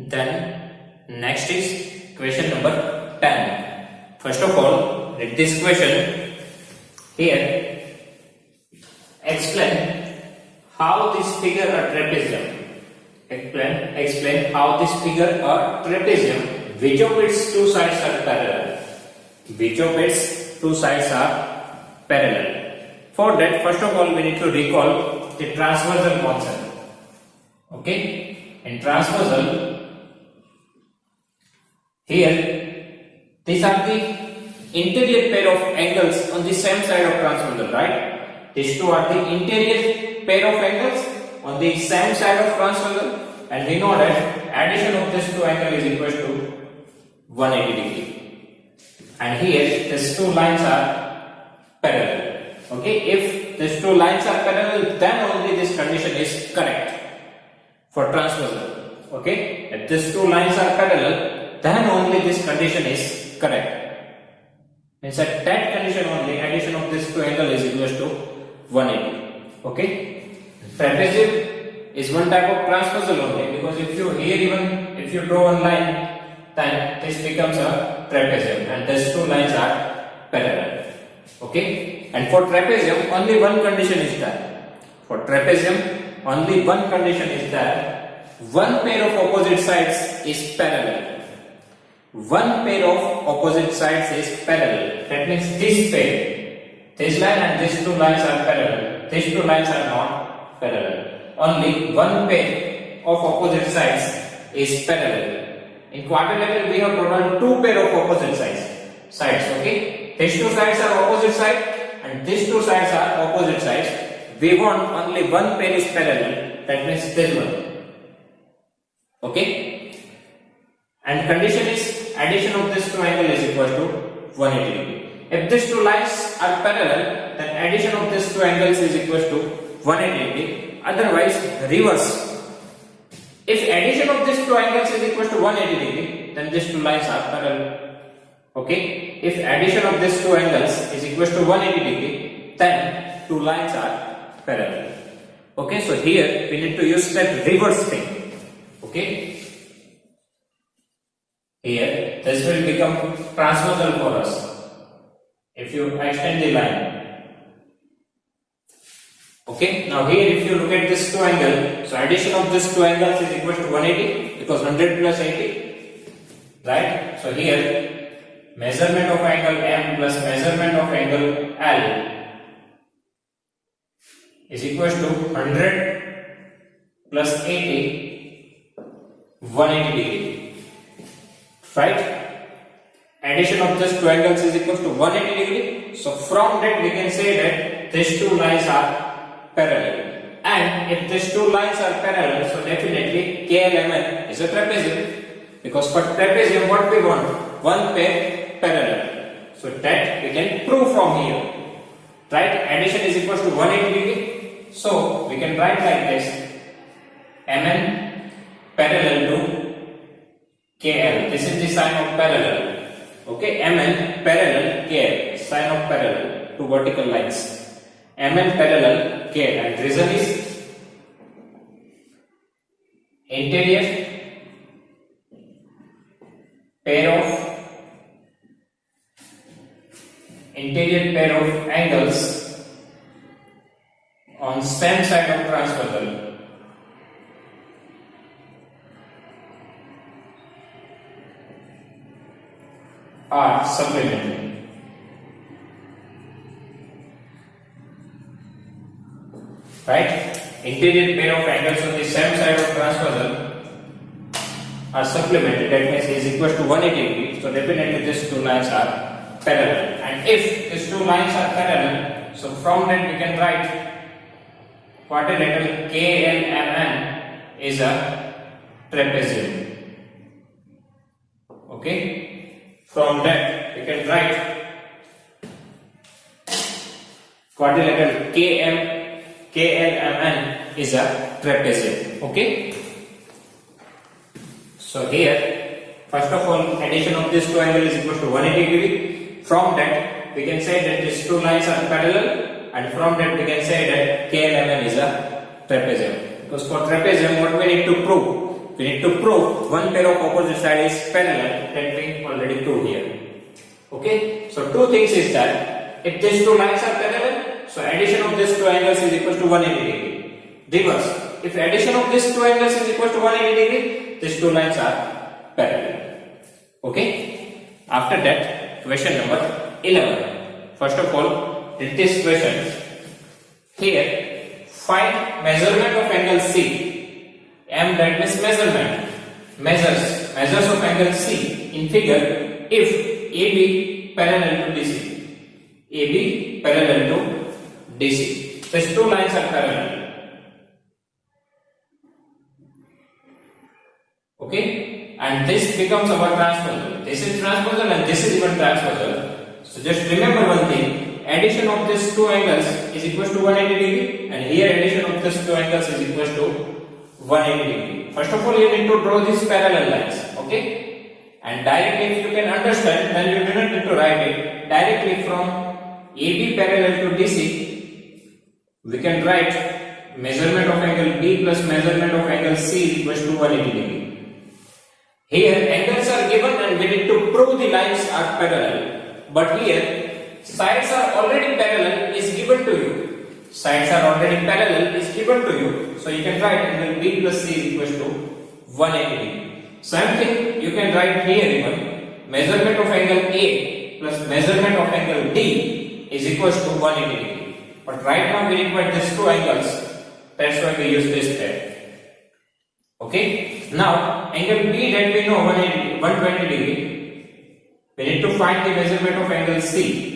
Then next is question number 10. First of all, read this question. Here, explain how this figure a trapezium. Explain how this figure a trapezium, which of its two sides are parallel. Which of its two sides are parallel. For that, first of all, we need to recall the transversal concept. Okay, in transversal, here these are the interior pair of angles on the same side of transversal, right? These two are the interior pair of angles on the same side of transversal, and we know that addition of these two angles is equal to 180 degree. And here these two lines are parallel. Okay, if these two lines are parallel, then only this condition is correct for transversal. Okay, if these two lines are parallel, then only this condition is correct. Means at that condition only, addition of these two angles is equal to 180. Okay, trapezium is one type of transversal only, because if you draw one line, then this becomes a trapezium, and these two lines are parallel. Okay, and for trapezium only one condition is there. For trapezium only one condition is there. One pair of opposite sides is parallel. One pair of opposite sides is parallel. That means this pair, this line and these two lines are parallel. These two lines are not parallel. Only one pair of opposite sides is parallel. In quadrilateral, we have total two pair of opposite sides. Okay, these two sides are opposite side, and these two sides are opposite sides. We want only one pair is parallel. That means this one. Okay, and condition is addition of these two angles is equal to 180 degree. If these two lines are parallel, then addition of these two angles is equal to 180 degree. Otherwise, reverse. If addition of these two angles is equal to 180 degree, then these two lines are parallel. Okay, if addition of these two angles is equal to 180 degree, then two lines are parallel. Okay, so here we need to use that reverse thing. Okay, here this will become transversal for us if you extend the line. Okay, now here if you look at this two angle, so addition of these two angles is equal to 180, because 100 plus 80, right? So here measurement of angle M plus measurement of angle L is equal to 100 plus 80, 180 degree, right? Addition of these two angles is equal to 180 degree. So from that we can say that these two lines are parallel, and if these two lines are parallel, so definitely KLMN is a trapezium, because for trapezium what we want? One pair parallel. So that we can prove from here, right? Addition is equal to 180 degree, so we can write like this: MN parallel to KL. This is the sign of parallel. Okay, MN parallel KL, sign of parallel to vertical lines. MN parallel KL, and reason is interior pair of angles on same side of transversal are supplementary. Right? Interior pair of angles on the same side of transversal are supplemented. That means is equal to 180 degree. So definitely these two lines are parallel. And if these two lines are parallel, so from that we can write quadrilateral KLMN is a trapezium. Okay? From that we can write quadrilateral KLMN is a trapezium. Okay, so here first of all addition of these two angles is equal to 180 degree. From that we can say that these two lines are parallel, and from that we can say that KLMN is a trapezium. Because for trapezium what we need to prove? we need to prove one pair of opposite side is parallel, that we already proved here. Okay, so two things is that if these two lines are parallel, so addition of these two angles is equal to 180 degree. Reverse, if addition of these two angles is equal to 180 degree, these two lines are parallel. Okay, after that, question number 11. First of all, in this question, here find measurement of angle C. M, that means measurement. Measures of angle C in figure if AB parallel to DC. AB parallel to DC. These two lines are parallel. Okay, and this becomes our transversal. This is transversal and this is even transversal. So just remember one thing. Addition of these two angles is equal to 180 degree, and here addition of these two angles is equal to 180 degree. First of all, you need to draw these parallel lines, okay? And directly, if you can understand, then you do not need to write it. Directly from AB parallel to DC, we can write measurement of angle B plus measurement of angle C is equal to 180 degree. Here angles are given and we need to prove the lines are parallel. But here sides are already parallel is given to you. Sides are already parallel is given to you. So you can write angle B plus C is equal to 180 degree. Same thing you can write here even measurement of angle A plus measurement of angle D is equal to 180 degree. But right now we require these two angles. That's why we use this pair. Okay. Now angle B that we know 120 degree. We need to find the measurement of angle C.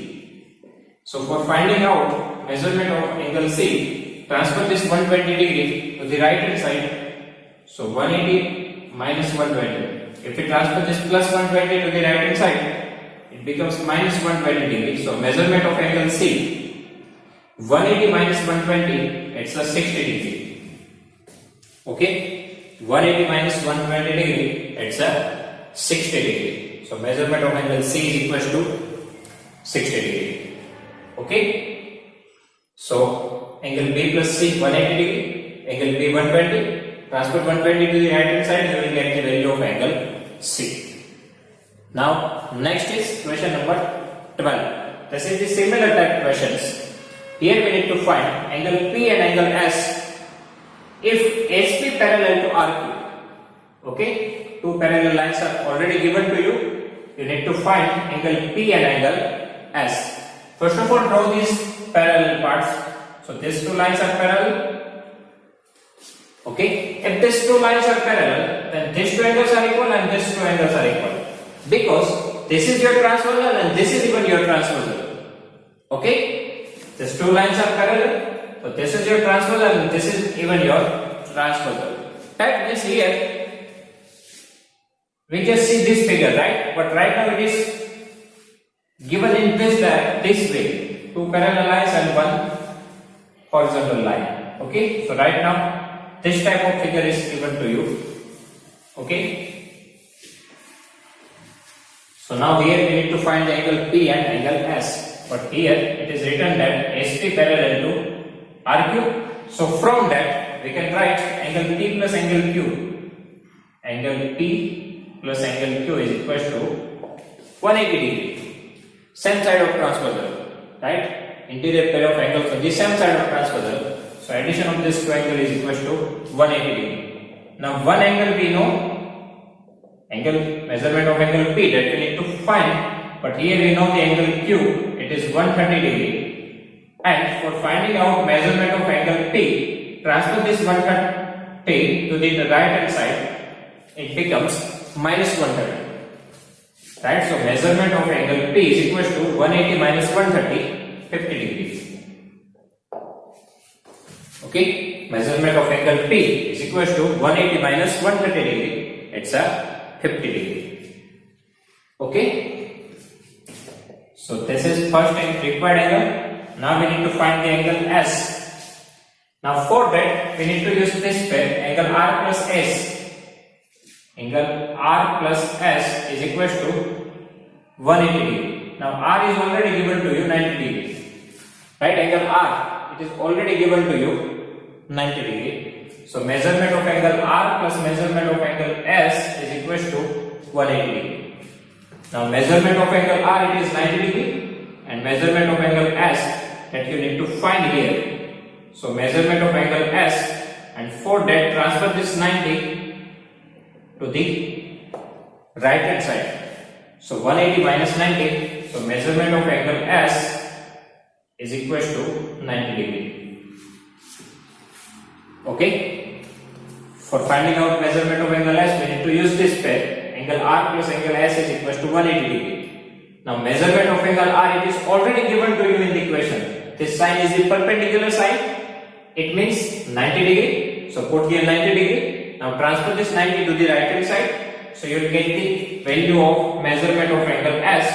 So for finding out measurement of angle C, transfer this 120 degree to the right hand side. So 180 minus 120. If we transfer this plus 120 to the right hand side, it becomes minus 120 degree. So measurement of angle C, 180 minus 120, it's a 60 degree. Okay. 180 minus 120 degree, it's a 60 degree. So measurement of angle C is equal to 60 degree. Okay. So angle B plus C 180 degree, angle B 120. Transfer 120 to the right hand side, you will get the value of angle C. Now next is question number 12. This is the similar type questions. Here we need to find angle P and angle S if HP parallel to RQ. Okay, two parallel lines are already given to you. You need to find angle P and angle S. First of all, draw these parallel parts. So these two lines are parallel. Okay, if these two lines are parallel, then these two angles are equal and these two angles are equal. Because this is your transversal and this is even your transversal. Okay, these two lines are parallel. So this is your transversal and this is even your transversal. That means here we just see this figure, right? But right now it is given in this way, two parallel lines and one horizontal line. Okay, so right now this type of figure is given to you. Okay, so now here we need to find the angle P and angle S. But here it is written that SP parallel to RQ. So from that we can write angle P plus angle Q. Angle P plus angle Q is equal to 180 degree. Same side of transversal, right? Interior pair of angles on the same side of transversal. So addition of this two angle is equal to 180 degree. Now one angle we know, angle measurement of angle P that we need to find. But here we know the angle Q, it is 130 degree. And for finding out measurement of angle P, transfer this 130 to the right hand side, it becomes minus 130. Right? So measurement of angle P is equal to 180 minus 130, 50 degrees. Okay? Measurement of angle P is equal to 180 minus 130 degree, it's a 50 degree. Okay? So this is first required angle. Now we need to find the angle S. Now for that we need to use this pair, angle R plus S. Angle R plus S is equal to 180 degree. Now R is already given to you 90 degree. Right? Angle R, it is already given to you 90 degree. So measurement of angle R plus measurement of angle S is equals to 180 degree. Now measurement of angle R, it is 90 degree, and measurement of angle S that you need to find here. So measurement of angle S, and for that transfer this 90 to the right hand side. So 180 minus 90, so measurement of angle S is equals to 90 degree. Okay? For finding out measurement of angle S, we need to use this pair. Angle R plus angle S is equals to 180 degree. Now measurement of angle R, it is already given to you in the equation. This sign is the perpendicular sign. It means 90 degree. So put here 90 degree. Now transfer this 90 to the right hand side. So you will get the value of measurement of angle S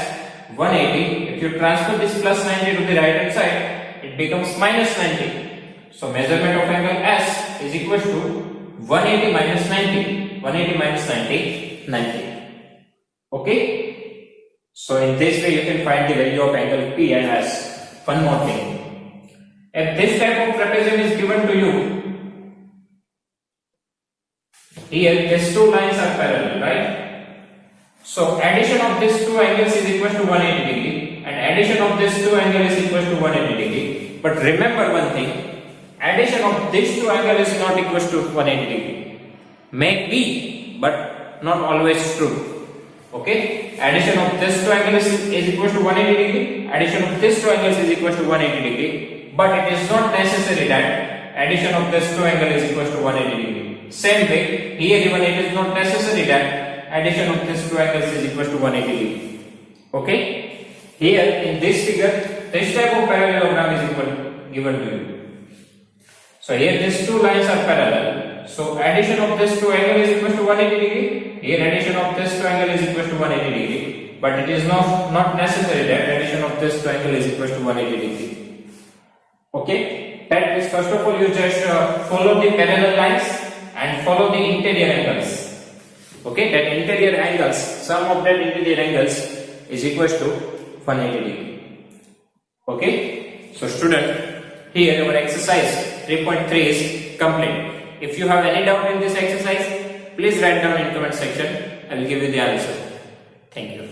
180. If you transfer this plus 90 to the right hand side, it becomes minus 90. So measurement of angle S is equals to 180 minus 90. 180 minus 90, 90. Okay? So in this way you can find the value of angle P and S. One more thing. If this type of trapezium is given to you, here these two lines are parallel, right? So addition of these two angles is equal to 180 degree, and addition of these two angles is equal to 180 degree. But remember one thing, addition of these two angles is not equal to 180 degree. May be, but not always true. Okay? Addition of these two angles is equal to 180 degree. Addition of these two angles is equal to 180 degree. But it is not necessary that addition of these two angles is equal to 180 degree. Same way, here even it is not necessary that addition of these two angles is equal to 180 degree. Okay? Here in this figure, this type of parallelogram is given to you. So here these two lines are parallel. So addition of this two angle is equal to 180 degree. Here addition of this two angle is equal to 180 degree. But it is not necessary that addition of this two angle is equal to 180 degree. Okay? That is, first of all you just follow the parallel lines and follow the interior angles. Okay? That interior angles, sum of that interior angles is equal to 180 degree. Okay? So student, here our exercise 3.3 is complete. If you have any doubt in this exercise, please write down in comment section. I will give you the answer. Thank you.